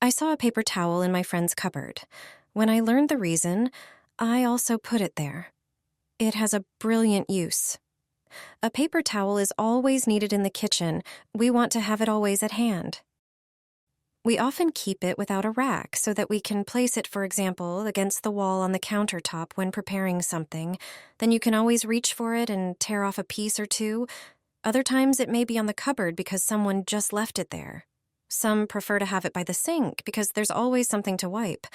I saw a paper towel in my friend's cupboard. When I learned the reason, I also put it there. It has a brilliant use. A paper towel is always needed in the kitchen. We want to have it always at hand. We often keep it without a rack so that we can place it, for example, against the wall on the countertop when preparing something. Then you can always reach for it and tear off a piece or two. Other times it may be on the cupboard because someone just left it there. Some prefer to have it by the sink because there's always something to wipe.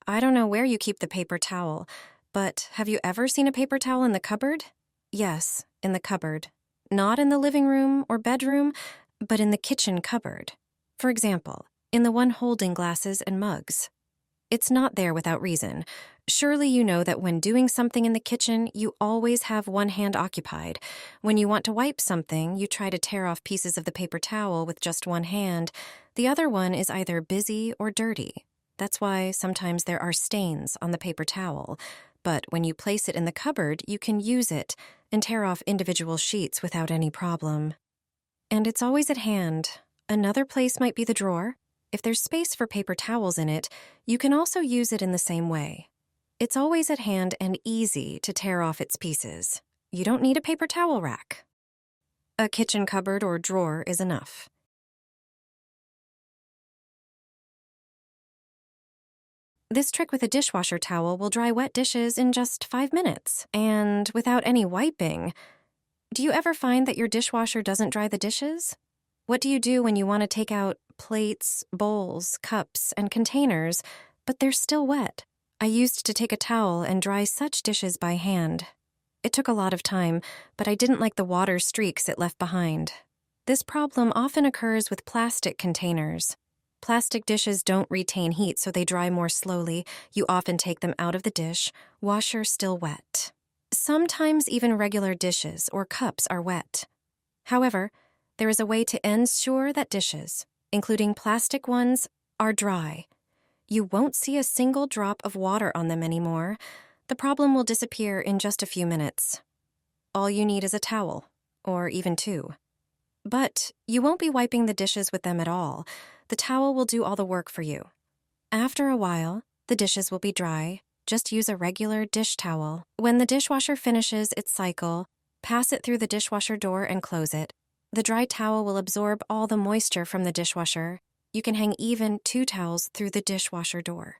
I don't know where you keep the paper towel, but have you ever seen a paper towel in the cupboard? Yes, in the cupboard. Not in the living room or bedroom, but in the kitchen cupboard. For example, in the one holding glasses and mugs. It's not there without reason. Surely you know that when doing something in the kitchen, you always have one hand occupied. When you want to wipe something, you try to tear off pieces of the paper towel with just one hand. The other one is either busy or dirty. That's why sometimes there are stains on the paper towel. But when you place it in the cupboard, you can use it and tear off individual sheets without any problem. And it's always at hand. Another place might be the drawer. If there's space for paper towels in it, you can also use it in the same way. It's always at hand and easy to tear off its pieces. You don't need a paper towel rack. A kitchen cupboard or drawer is enough. This trick with a dishwasher towel will dry wet dishes in just 5 minutes, and without any wiping. Do you ever find that your dishwasher doesn't dry the dishes? What do you do when you want to take out plates, bowls, cups, and containers, but they're still wet? I used to take a towel and dry such dishes by hand. It took a lot of time, but I didn't like the water streaks it left behind. This problem often occurs with plastic containers. Plastic dishes don't retain heat, so they dry more slowly. You often take them out of the dish, washer still wet. Sometimes even regular dishes or cups are wet. However, there is a way to ensure that dishes, including plastic ones, are dry. You won't see a single drop of water on them anymore. The problem will disappear in just a few minutes. All you need is a towel, or even two. But you won't be wiping the dishes with them at all. The towel will do all the work for you. After a while, the dishes will be dry. Just use a regular dish towel. When the dishwasher finishes its cycle, pass it through the dishwasher door and close it. The dry towel will absorb all the moisture from the dishwasher. You can hang even 2 towels through the dishwasher door.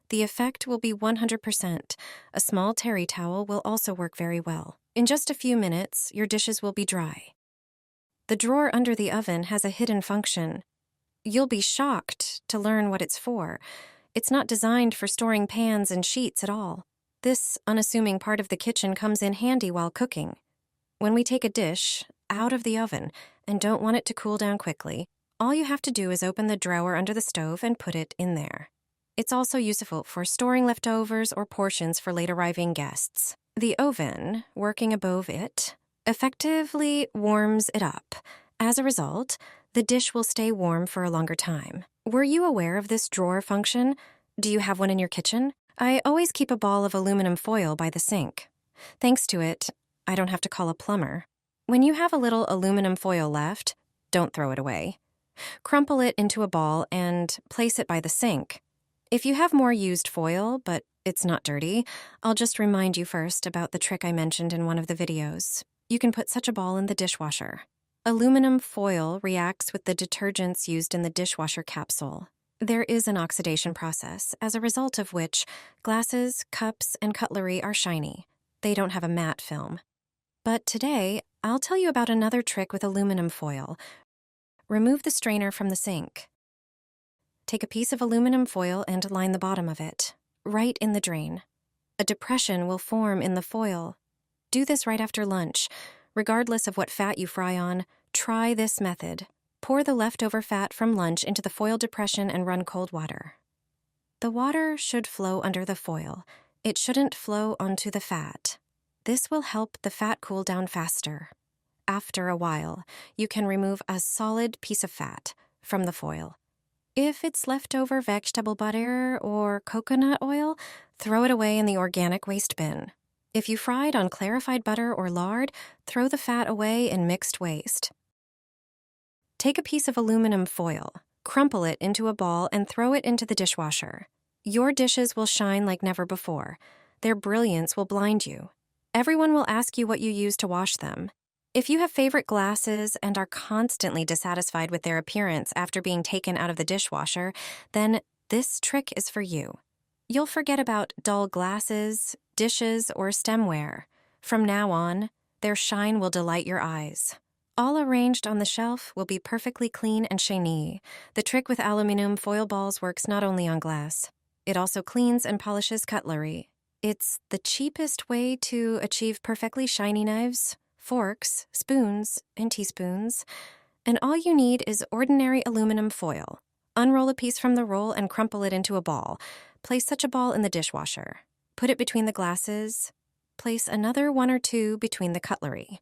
The effect will be 100%. A small terry towel will also work very well. In just a few minutes, your dishes will be dry. The drawer under the oven has a hidden function. You'll be shocked to learn what it's for. It's not designed for storing pans and sheets at all. This unassuming part of the kitchen comes in handy while cooking. When we take a dish out of the oven and don't want it to cool down quickly, all you have to do is open the drawer under the stove and put it in there. It's also useful for storing leftovers or portions for late arriving guests. The oven, working above it, effectively warms it up. As a result, the dish will stay warm for a longer time. Were you aware of this drawer function? Do you have one in your kitchen? I always keep a ball of aluminum foil by the sink. Thanks to it, I don't have to call a plumber. When you have a little aluminum foil left, don't throw it away. Crumple it into a ball and place it by the sink. If you have more used foil, but it's not dirty, I'll just remind you first about the trick I mentioned in one of the videos. You can put such a ball in the dishwasher. Aluminum foil reacts with the detergents used in the dishwasher capsule. There is an oxidation process, as a result of which glasses, cups, and cutlery are shiny. They don't have a matte film. But today, I'll tell you about another trick with aluminum foil. Remove the strainer from the sink. Take a piece of aluminum foil and line the bottom of it, right in the drain. A depression will form in the foil. Do this right after lunch. Regardless of what fat you fry on, try this method. Pour the leftover fat from lunch into the foil depression and run cold water. The water should flow under the foil. It shouldn't flow onto the fat. This will help the fat cool down faster. After a while, you can remove a solid piece of fat from the foil. If it's leftover vegetable butter or coconut oil, throw it away in the organic waste bin. If you fried on clarified butter or lard, throw the fat away in mixed waste. Take a piece of aluminum foil, Crumple it into a ball and throw it into the dishwasher. Your dishes will shine like never before. Their brilliance will blind you. Everyone will ask you what you use to wash them. If you have favorite glasses and are constantly dissatisfied with their appearance after being taken out of the dishwasher, then this trick is for you. You'll forget about dull glasses, dishes, or stemware. From now on, their shine will delight your eyes. All arranged on the shelf will be perfectly clean and shiny. The trick with aluminum foil balls works not only on glass. It also cleans and polishes cutlery. It's the cheapest way to achieve perfectly shiny knives, forks, spoons, and teaspoons. And all you need is ordinary aluminum foil. Unroll a piece from the roll and crumple it into a ball. Place such a ball in the dishwasher. Put it between the glasses. Place another one or two between the cutlery.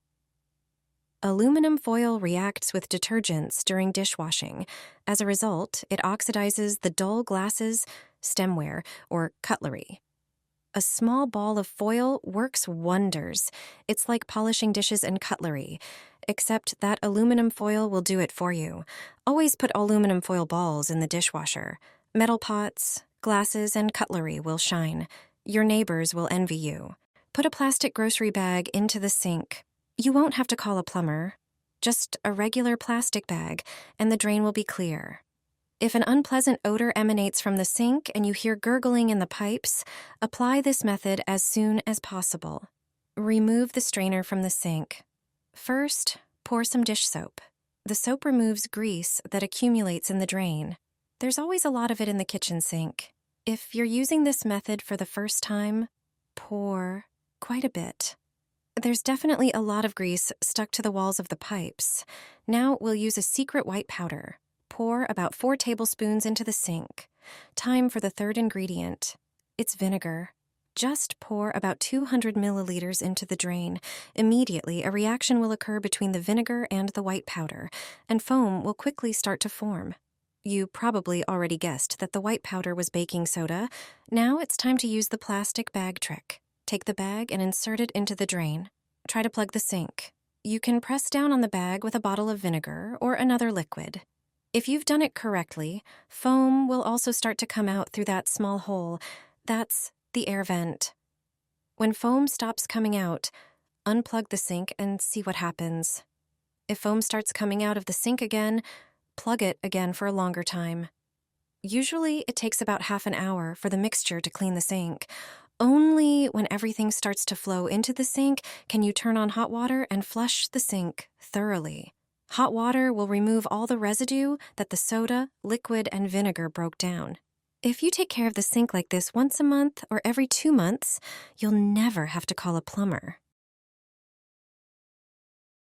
Aluminum foil reacts with detergents during dishwashing. As a result, it oxidizes the dull glasses, stemware, or cutlery. A small ball of foil works wonders. It's like polishing dishes and cutlery, except that aluminum foil will do it for you. Always put aluminum foil balls in the dishwasher. Metal pots, glasses, and cutlery will shine. Your neighbors will envy you. Put a plastic grocery bag into the sink. You won't have to call a plumber. Just a regular plastic bag, and the drain will be clear. If an unpleasant odor emanates from the sink and you hear gurgling in the pipes, apply this method as soon as possible. Remove the strainer from the sink. First, pour some dish soap. The soap removes grease that accumulates in the drain. There's always a lot of it in the kitchen sink. If you're using this method for the first time, pour quite a bit. There's definitely a lot of grease stuck to the walls of the pipes. Now we'll use a secret white powder. Pour about 4 tablespoons into the sink. Time for the third ingredient. It's vinegar. Just pour about 200 milliliters into the drain. Immediately, a reaction will occur between the vinegar and the white powder, and foam will quickly start to form. You probably already guessed that the white powder was baking soda. Now it's time to use the plastic bag trick. Take the bag and insert it into the drain. Try to plug the sink. You can press down on the bag with a bottle of vinegar or another liquid. If you've done it correctly, foam will also start to come out through that small hole. That's the air vent. When foam stops coming out, unplug the sink and see what happens. If foam starts coming out of the sink again, plug it again for a longer time. Usually, it takes about half an hour for the mixture to clean the sink. Only when everything starts to flow into the sink can you turn on hot water and flush the sink thoroughly. Hot water will remove all the residue that the soda, liquid, and vinegar broke down. If you take care of the sink like this once a month or every 2 months, you'll never have to call a plumber.